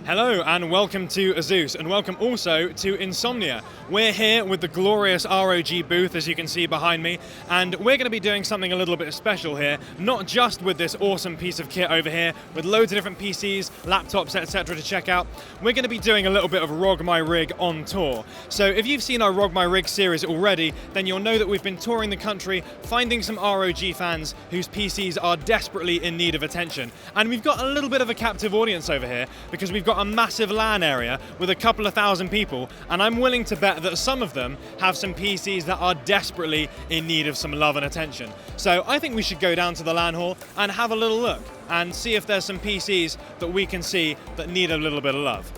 Hello and welcome to ASUS, and welcome also to Insomnia. We're here with the glorious ROG booth, as you can see behind me, and we're going to be doing something a little bit special here, not just with this awesome piece of kit over here, with loads of different PCs, laptops, etc. to check out. We're going to be doing a little bit of ROG My Rig on tour. So if you've seen our ROG My Rig series already, then you'll know that we've been touring the country, finding some ROG fans whose PCs are desperately in need of attention. And we've got a little bit of a captive audience over here, because we've got a massive LAN area with a couple of thousand people, and I'm willing to bet that some of them have some PCs that are desperately in need of some love and attention. So I think we should go down to the LAN hall and have a little look and see if there's some PCs that we can see that need a little bit of love.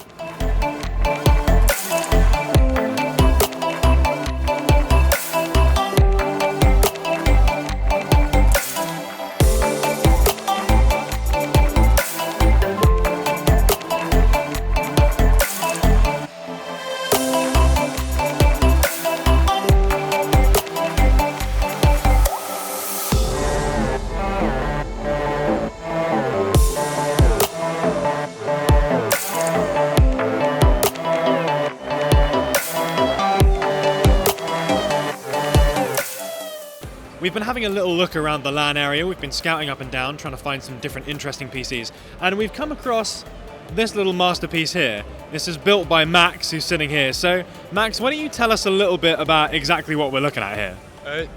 We've been having a little look around the LAN area. We've been scouting up and down, trying to find some different interesting PCs. And we've come across this little masterpiece here. This is built by Max, who's sitting here. So, Max, why don't you tell us a little bit about exactly what we're looking at here?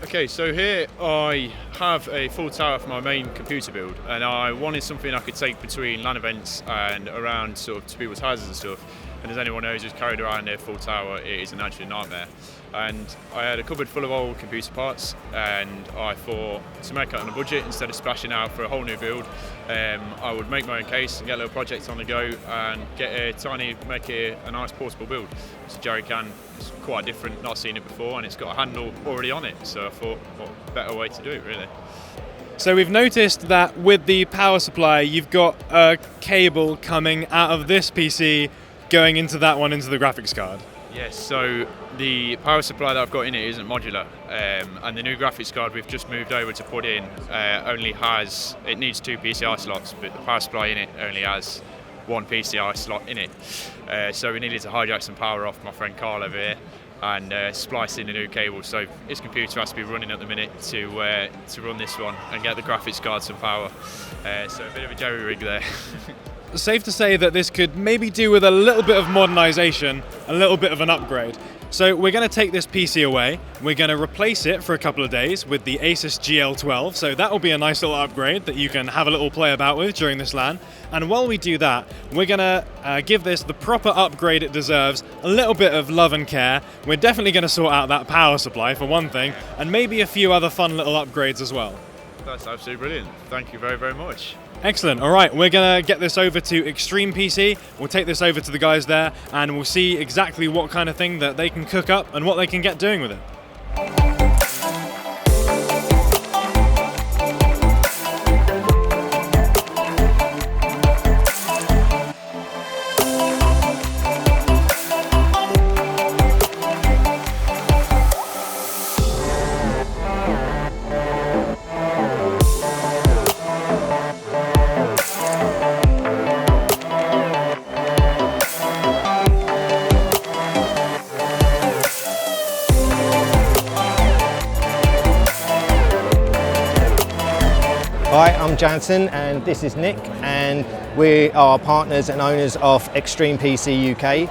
Okay, so here I have a full tower for my main computer build, and I wanted something I could take between LAN events and around sort of to people's houses and stuff. And as anyone knows who's carried around their full tower, it is an absolute nightmare. And I had a cupboard full of old computer parts, and I thought to make it on a budget, instead of splashing out for a whole new build, I would make my own case and get a little project on the go and make it a nice portable build. It's a jerry can, it's quite different, not seen it before, and it's got a handle already on it, so I thought, what better way to do it really. So we've noticed that with the power supply, you've got a cable coming out of this PC going into that one, into the graphics card. Yes, so the power supply that I've got in it isn't modular, and the new graphics card we've just moved over to put in it needs two PCI slots, but the power supply in it only has one PCI slot in it. So we needed to hijack some power off my friend Carl over here and splice in a new cable, so his computer has to be running at the minute to run this one and get the graphics card some power. So a bit of a jerry rig there. Safe to say that this could maybe do with a little bit of modernization, a little bit of an upgrade. So we're going to take this PC away, we're going to replace it for a couple of days with the ASUS GL12, so that will be a nice little upgrade that you can have a little play about with during this LAN. And while we do that, we're going to give this the proper upgrade it deserves, a little bit of love and care. We're definitely going to sort out that power supply for one thing, and maybe a few other fun little upgrades as well. That's absolutely brilliant. Thank you very, very much. Excellent. All right, we're going to get this over to ExtremePC. We'll take this over to the guys there, and we'll see exactly what kind of thing that they can cook up and what they can get doing with it. Hi, I'm Jansen and this is Nick, and we are partners and owners of ExtremePC UK,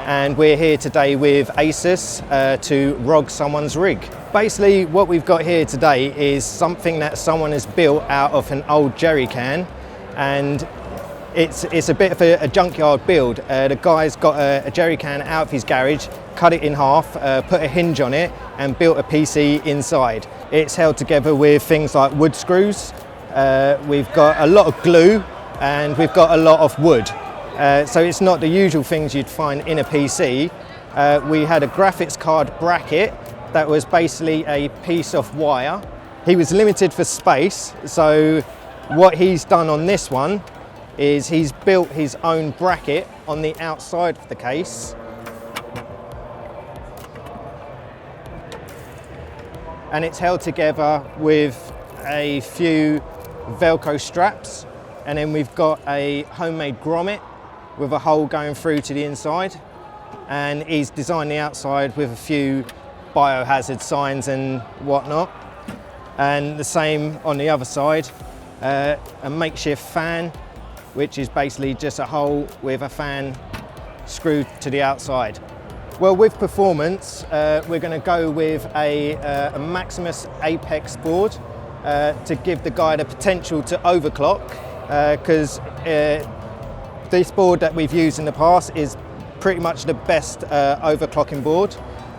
and we're here today with ASUS to ROG someone's rig. Basically what we've got here today is something that someone has built out of an old jerry can, and it's a bit of a junkyard build. The guy's got a jerry can out of his garage, cut it in half, put a hinge on it and built a PC inside. It's held together with things like wood screws. We've got a lot of glue and we've got a lot of wood. So it's not the usual things you'd find in a PC. We had a graphics card bracket that was basically a piece of wire. He was limited for space, so what he's done on this one is he's built his own bracket on the outside of the case. And it's held together with a few Velcro straps, and then we've got a homemade grommet with a hole going through to the inside, and he's designed the outside with a few biohazard signs and whatnot. And the same on the other side, a makeshift fan, which is basically just a hole with a fan screwed to the outside. Well, with performance, we're going to go with a Maximus Apex board to give the guy the potential to overclock, because this board that we've used in the past is pretty much the best overclocking board,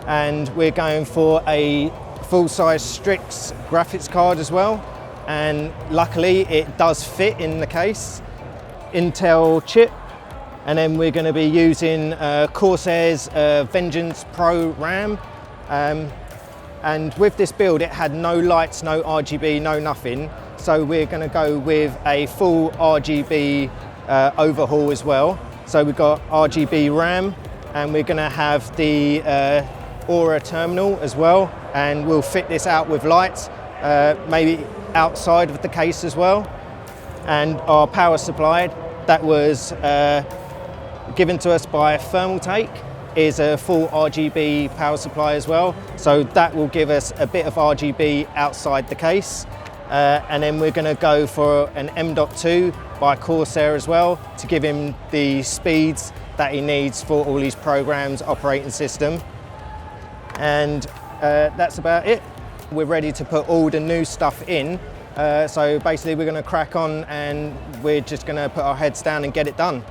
and we're going for a full-size Strix graphics card as well, and luckily it does fit in the case. Intel chip, and then we're going to be using Corsair's Vengeance Pro RAM, and with this build it had no lights, no RGB, no nothing, so we're going to go with a full RGB overhaul as well. So we've got RGB RAM, and we're going to have the Aura terminal as well, and we'll fit this out with lights, maybe outside of the case as well. And our power supply that was given to us by Thermaltake is a full RGB power supply as well, so that will give us a bit of RGB outside the case. And then we're going to go for an M.2 by Corsair as well, to give him the speeds that he needs for all his programs, operating system. And that's about it. We're ready to put all the new stuff in, so basically we're going to crack on, and we're just going to put our heads down and get it done.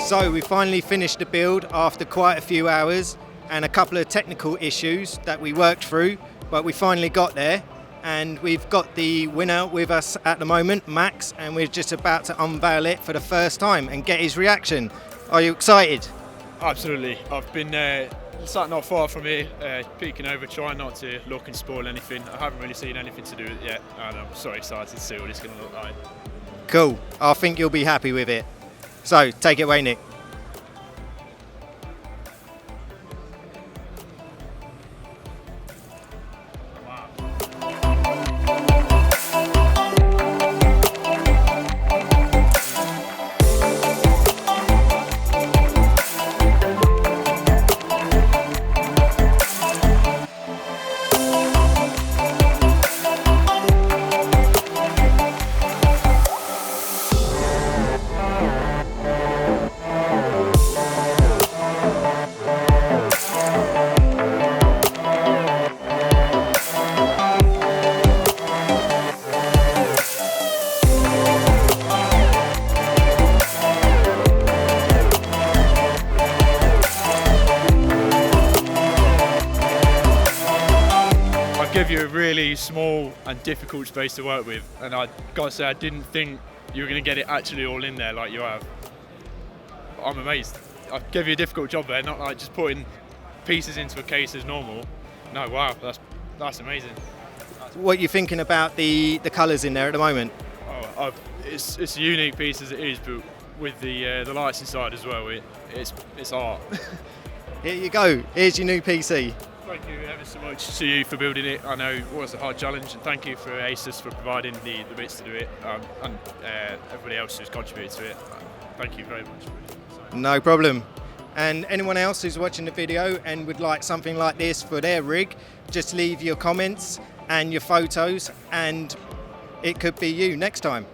So we finally finished the build after quite a few hours and a couple of technical issues that we worked through, but we finally got there, and we've got the winner with us at the moment, Max, and we're just about to unveil it for the first time and get his reaction. Are you excited? Absolutely. I've been sat not far from here, peeking over, trying not to look and spoil anything. I haven't really seen anything to do with it yet, and I'm so excited to see what it's going to look like. Cool. I think you'll be happy with it. So, take it away, Nick. Give you a really small and difficult space to work with, and I gotta say I didn't think you were going to get it actually all in there like you have. I'm amazed. I gave you a difficult job there, not like just putting pieces into a case as normal. No, wow, that's amazing. What are you thinking about the colours in there at the moment? Oh, it's a unique piece as it is, but with the lights inside as well, it's art. Here you go. Here's your new PC. Thank you ever so much to you for building it. I know it was a hard challenge, and thank you for ASUS for providing the bits to do it, and everybody else who's contributed to it. Thank you very much. No problem. And anyone else who's watching the video and would like something like this for their rig, just leave your comments and your photos, and it could be you next time.